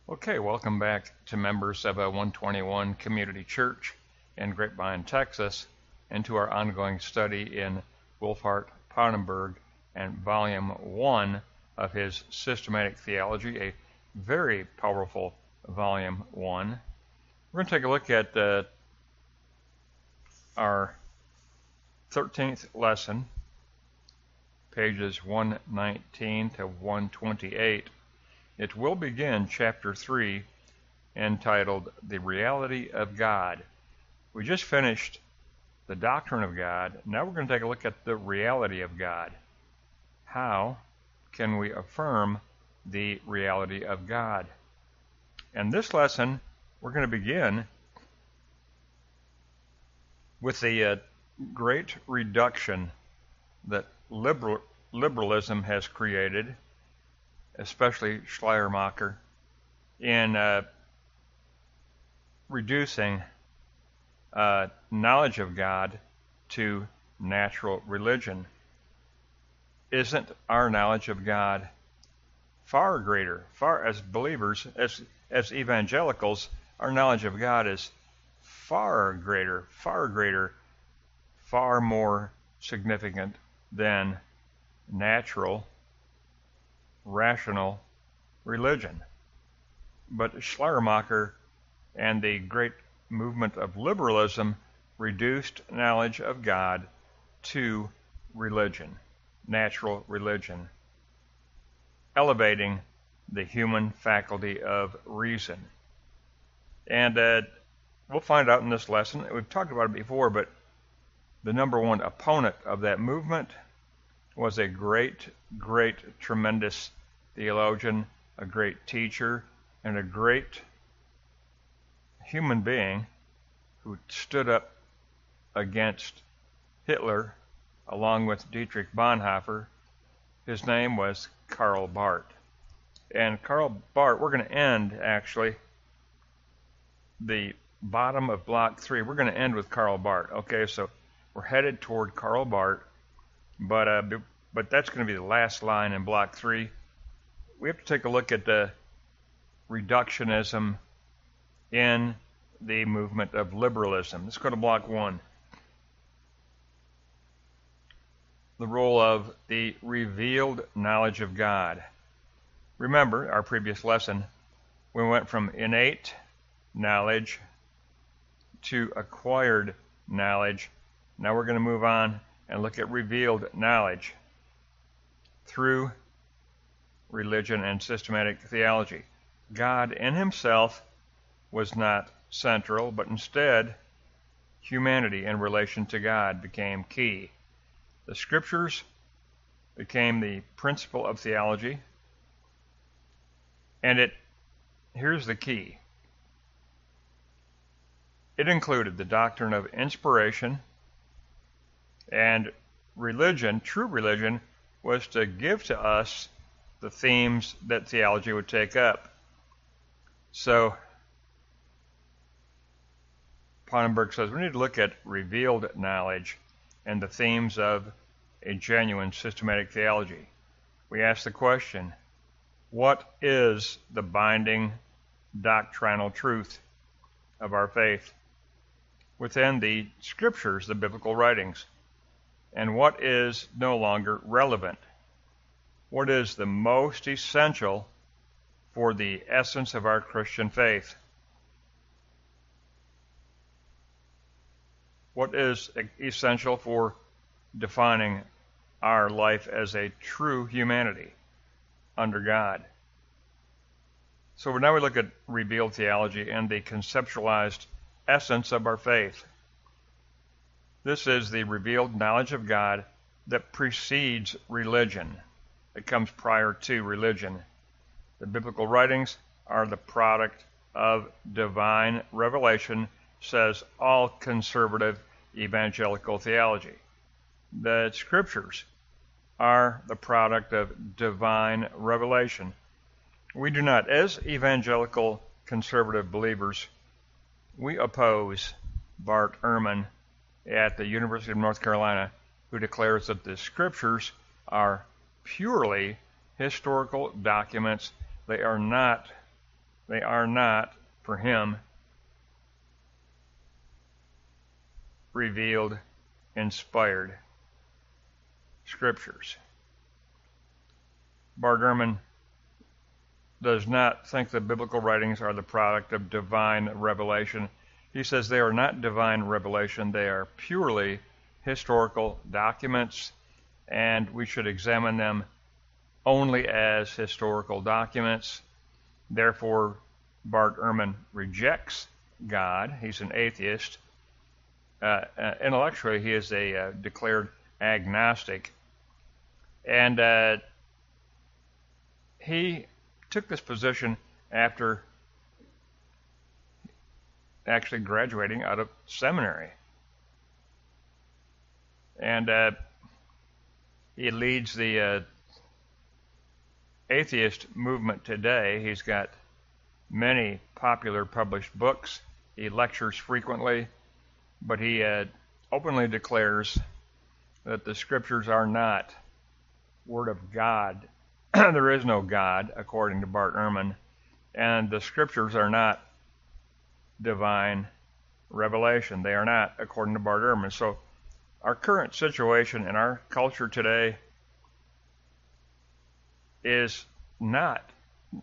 Okay, welcome back to members of 121 Community Church in Grapevine, Texas, and to our ongoing study in Wolfhart Pannenberg and Volume 1 of his Systematic Theology, a very powerful Volume 1. We're going to take a look at our 13th lesson, pages 119 to 128. It will begin chapter 3, entitled The Reality of God. We just finished the doctrine of God. Now we're going to take a look at the reality of God. How can we affirm the reality of God? And this lesson, we're going to begin with the great reduction that liberalism has created, especially Schleiermacher, in reducing knowledge of God to natural religion. Isn't our knowledge of God far greater, as believers, as evangelicals, our knowledge of God is far greater, far more significant than natural, rational religion. But Schleiermacher and the great movement of liberalism reduced knowledge of God to religion, natural religion, elevating the human faculty of reason. And we'll find out in this lesson, we've talked about it before, but the number one opponent of that movement was a great, tremendous theologian, a great teacher, and a great human being who stood up against Hitler along with Dietrich Bonhoeffer. His name was Karl Barth. And Karl Barth, we're going to end actually the bottom of block 3. We're going to end with Karl Barth. Okay, so we're headed toward Karl Barth. But that's going to be the last line in block 3. We have to take a look at the reductionism in the movement of liberalism. Let's go to block 1. The role of the revealed knowledge of God. Remember our previous lesson, we went from innate knowledge to acquired knowledge. Now we're going to move on and look at revealed knowledge through religion and systematic theology. God in himself was not central, but instead humanity in relation to God became key. The scriptures became the principle of theology, and here's the key. It included the doctrine of inspiration, and religion, true religion, was to give to us the themes that theology would take up. So Pannenberg says we need to look at revealed knowledge and the themes of a genuine systematic theology. We ask the question, what is the binding doctrinal truth of our faith within the scriptures, the biblical writings? And what is no longer relevant? What is the most essential for the essence of our Christian faith? What is essential for defining our life as a true humanity under God? So now we look at revealed theology and the conceptualized essence of our faith. This is the revealed knowledge of God that precedes religion. It comes prior to religion. The biblical writings are the product of divine revelation, says all conservative evangelical theology. The scriptures are the product of divine revelation. We do not, as evangelical conservative believers, we oppose Bart Ehrman at the University of North Carolina, who declares that the scriptures are purely historical documents. They are not They are not, for him, revealed, inspired scriptures. Bart Ehrman does not think the biblical writings are the product of divine revelation. He says they are not divine revelation, they are purely historical documents, and we should examine them only as historical documents. Therefore, Bart Ehrman rejects God. He's an atheist. Intellectually, he is a declared agnostic. And he took this position after actually graduating out of seminary. And he leads the atheist movement today. He's got many popular published books. He lectures frequently, but he openly declares that the scriptures are not Word of God. There is no God, according to Bart Ehrman, and the scriptures are not divine revelation. They are not, according to Bart Ehrman. So our current situation in our culture today is not,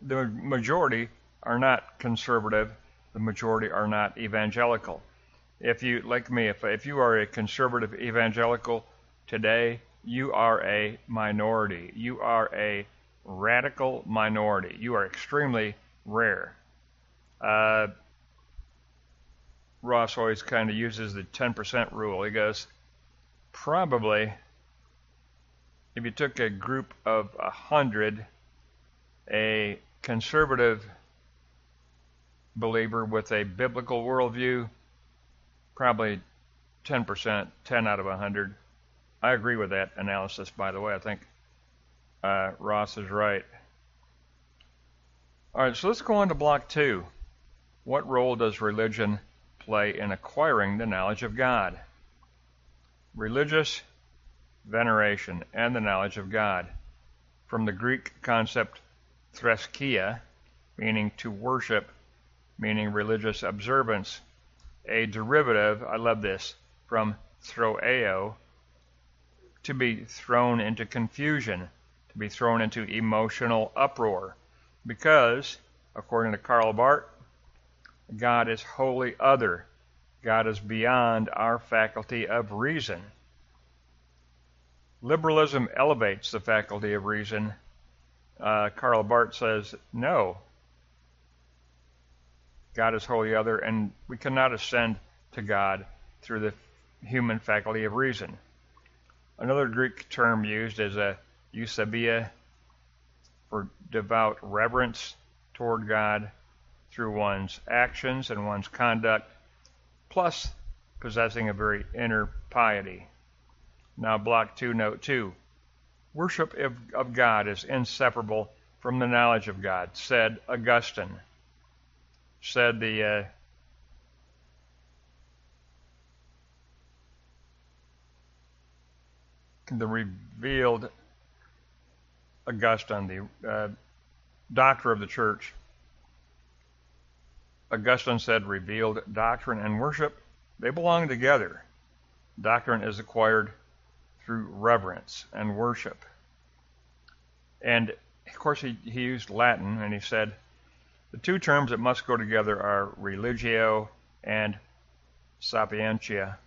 the majority are not conservative, the majority are not evangelical. If you, like me, if you are a conservative evangelical today, you are a minority. You are a radical minority. You are extremely rare. Ross always kind of uses the 10% rule. He goes, probably, if you took a group of 100, a conservative believer with a biblical worldview, probably 10%, 10 out of 100. I agree with that analysis, by the way. I think Ross is right. All right, so let's go on to block 2. What role does religion play in acquiring the knowledge of God? Religious veneration and the knowledge of God. From the Greek concept threskia, meaning to worship, meaning religious observance, a derivative, I love this, from throeo, to be thrown into confusion, to be thrown into emotional uproar. Because, according to Karl Barth, God is wholly other. God is beyond our faculty of reason. Liberalism elevates the faculty of reason. Karl Barth says, no, God is wholly other, and we cannot ascend to God through the human faculty of reason. Another Greek term used is a eusebia, for devout reverence toward God through one's actions and one's conduct, plus possessing a very inner piety. Now, block 2, note 2. Worship of God is inseparable from the knowledge of God, said Augustine. Said the revealed Augustine, the doctor of the church. Augustine said revealed doctrine and worship, they belong together. Doctrine is acquired through reverence and worship. And of course he used Latin, and he said the two terms that must go together are religio and sapientia.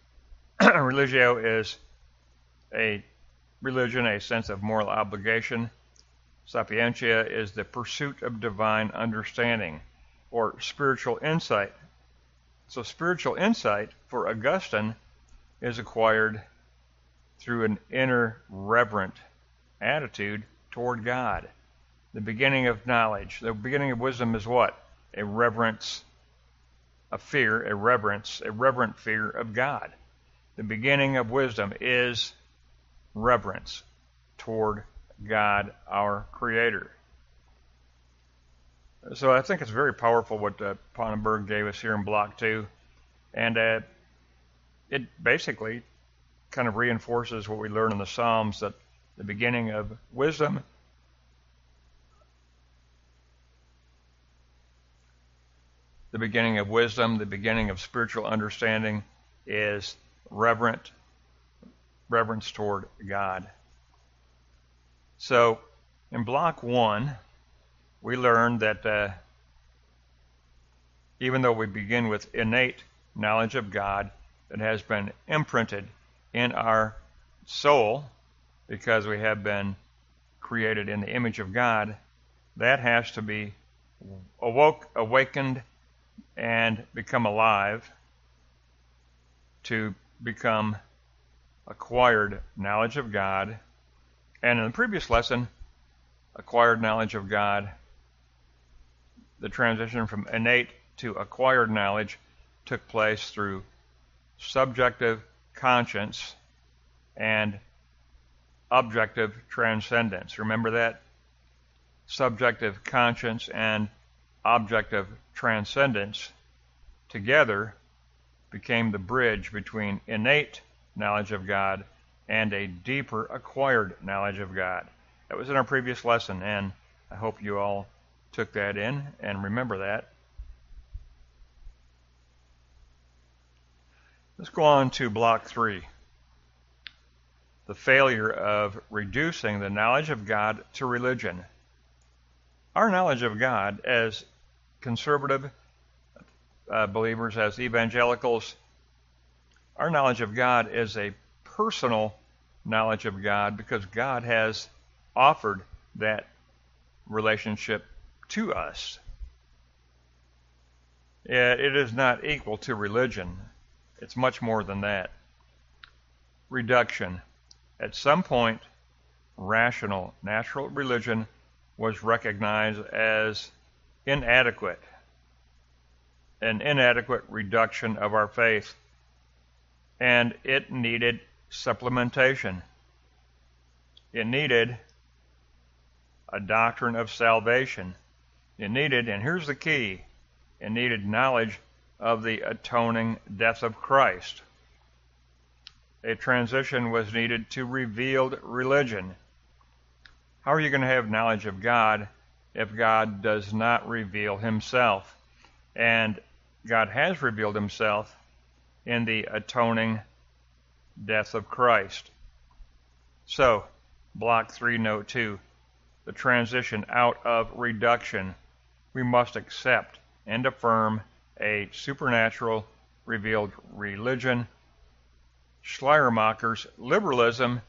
Religio is a religion, a sense of moral obligation. Sapientia is the pursuit of divine understanding or spiritual insight. So spiritual insight for Augustine is acquired through an inner reverent attitude toward God. The beginning of knowledge, the beginning of wisdom is what? A reverence, a fear, a reverent fear of God. The beginning of wisdom is reverence toward God, our Creator. So I think it's very powerful what Pannenberg gave us here in Block 2. And it basically kind of reinforces what we learn in the Psalms, that the beginning of wisdom the beginning of wisdom, the beginning of spiritual understanding is reverence toward God. So in block 1, we learned that even though we begin with innate knowledge of God that has been imprinted in our soul because we have been created in the image of God, that has to be awakened and become alive to become acquired knowledge of God. And in the previous lesson, acquired knowledge of God, the transition from innate to acquired knowledge took place through subjective conscience and objective transcendence. Remember that? Subjective conscience and objective transcendence together became the bridge between innate knowledge of God and a deeper acquired knowledge of God. That was in our previous lesson, and I hope you all took that in and remember that. Let's go on to block 3. The failure of reducing the knowledge of God to religion. Our knowledge of God as conservative believers, as evangelicals, our knowledge of God is a personal knowledge of God because God has offered that relationship to us. It is not equal to religion. It's much more than that. Reduction. At some point, rational, natural religion was recognized as inadequate, an inadequate reduction of our faith, and it needed supplementation. It needed a doctrine of salvation. It needed, and here's the key, it needed knowledge of the atoning death of Christ. A transition was needed to revealed religion. How are you going to have knowledge of God if God does not reveal himself? And God has revealed himself in the atoning death of Christ. So, block 3, note 2, the transition out of reduction. We must accept and affirm a supernatural revealed religion. Schleiermacher's liberalism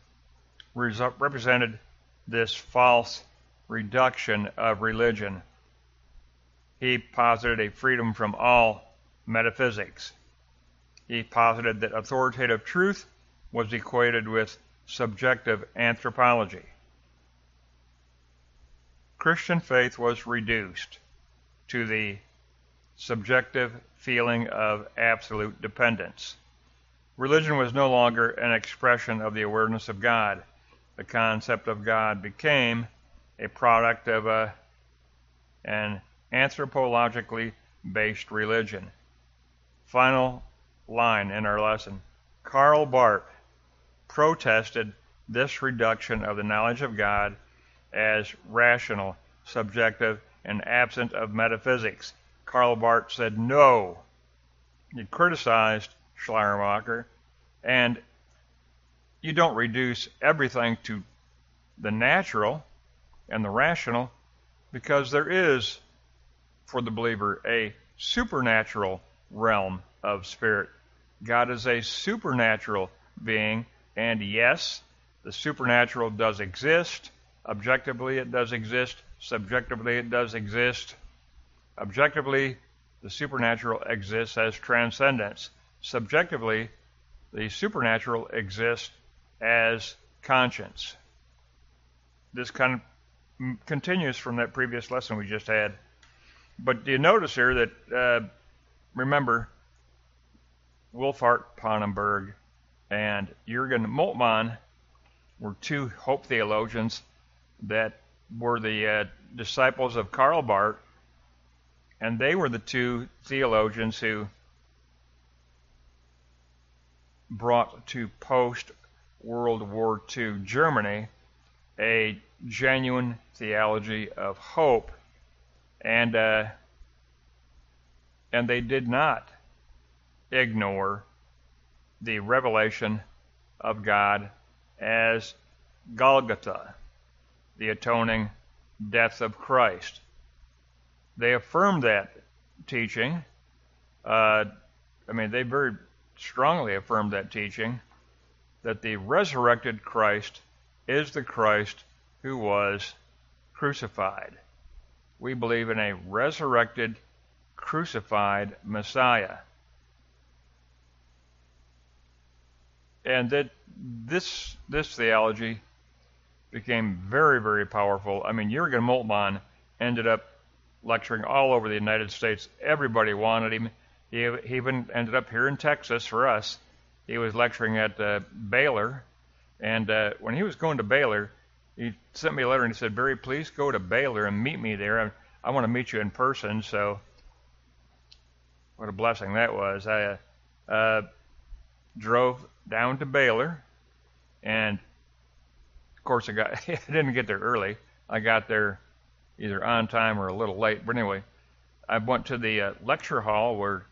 represented this false reduction of religion. He posited a freedom from all metaphysics. He posited that authoritative truth was equated with subjective anthropology. Christian faith was reduced to the subjective feeling of absolute dependence. Religion was no longer an expression of the awareness of God. The concept of God became a product of an anthropologically based religion. Final line in our lesson. Karl Barth protested this reduction of the knowledge of God as rational, subjective, and absent of metaphysics. Karl Barth said no. He criticized Schleiermacher, and you don't reduce everything to the natural and the rational, because there is, for the believer, a supernatural realm of spirit. God is a supernatural being, and yes, the supernatural does exist. Objectively, it does exist. Subjectively, it does exist. Objectively, the supernatural exists as transcendence. Subjectively, the supernatural exists as conscience. This kind of continues from that previous lesson we just had. But you notice here that, remember, Wolfhart Pannenberg and Jürgen Moltmann were two hope theologians that were the disciples of Karl Barth, and they were the two theologians who brought to post-World War II Germany a genuine theology of hope and a and they did not ignore the revelation of God as Golgotha, the atoning death of Christ. They affirmed that teaching. They very strongly affirmed that teaching, that the resurrected Christ is the Christ who was crucified. We believe in a resurrected, crucified Messiah. And that this theology became very, very powerful. Jürgen Moltmann ended up lecturing all over the United States. Everybody wanted him. He even ended up here in Texas for us. He was lecturing at Baylor, and when he was going to Baylor, he sent me a letter and he said, "Barry, please go to Baylor and meet me there. I want to meet you in person." So what a blessing that was. I drove down to Baylor, and of course I didn't get there early. I got there either on time or a little late. But anyway, I went to the lecture hall where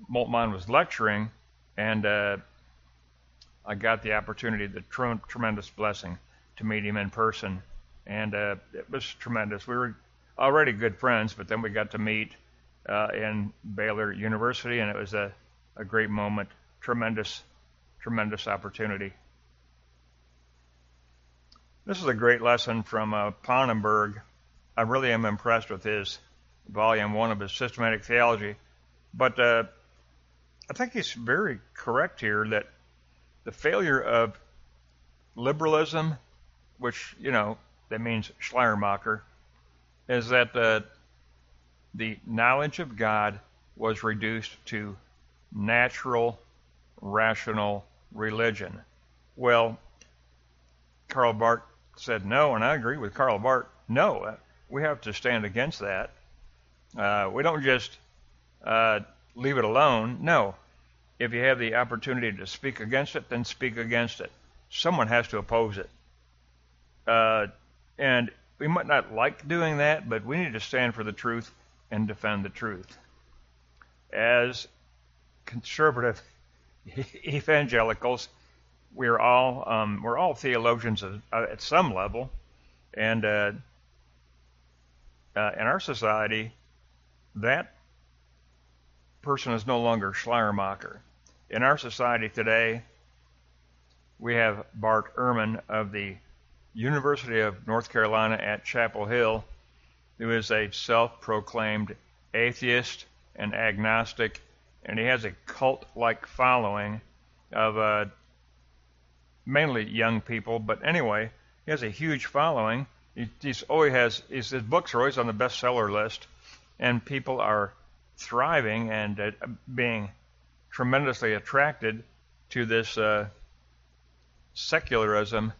Moltmann was lecturing, and I got the opportunity, the tremendous blessing, to meet him in person, and it was tremendous. We were already good friends, but then we got to meet in Baylor University, and it was a great moment, tremendous opportunity. This is a great lesson from Pannenberg. I really am impressed with his volume 1 of his systematic theology, but I think he's very correct here that the failure of liberalism, which, that means Schleiermacher, is that the knowledge of God was reduced to natural, rational religion. Well, Karl Barth said no, and I agree with Karl Barth. No, we have to stand against that. We don't just leave it alone. No. If you have the opportunity to speak against it, then speak against it. Someone has to oppose it. And we might not like doing that, but we need to stand for the truth and defend the truth. As conservative evangelicals, we're all theologians at some level, and in our society, that person is no longer Schleiermacher. In our society today, we have Bart Ehrman of the University of North Carolina at Chapel Hill, who is a self-proclaimed atheist and agnostic, and he has a cult-like following of mainly young people. But anyway, he has a huge following. His books are always on the bestseller list, and people are thriving and being tremendously attracted to this secularism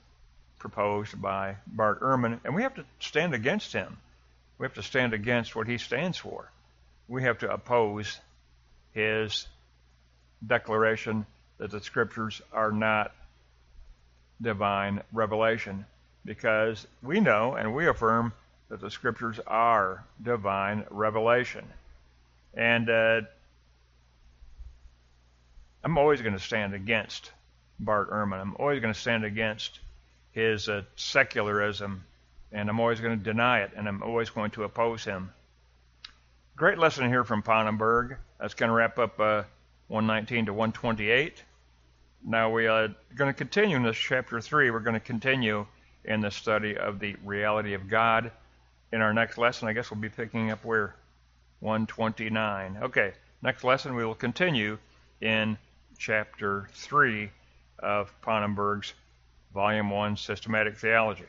proposed by Bart Ehrman, and we have to stand against him. We have to stand against what he stands for. We have to oppose his declaration that the scriptures are not divine revelation, because we know and we affirm that the scriptures are divine revelation. And I'm always going to stand against Bart Ehrman. I'm always going to stand against his secularism, and I'm always going to deny it, and I'm always going to oppose him. Great lesson here from Pannenberg. That's going to wrap up 119 to 128. Now we are going to continue in this chapter 3. We're going to continue in the study of the reality of God. In our next lesson, I guess we'll be picking up where? 129. Okay, next lesson we will continue in chapter 3 of Pannenberg's Volume 1 Systematic Theology.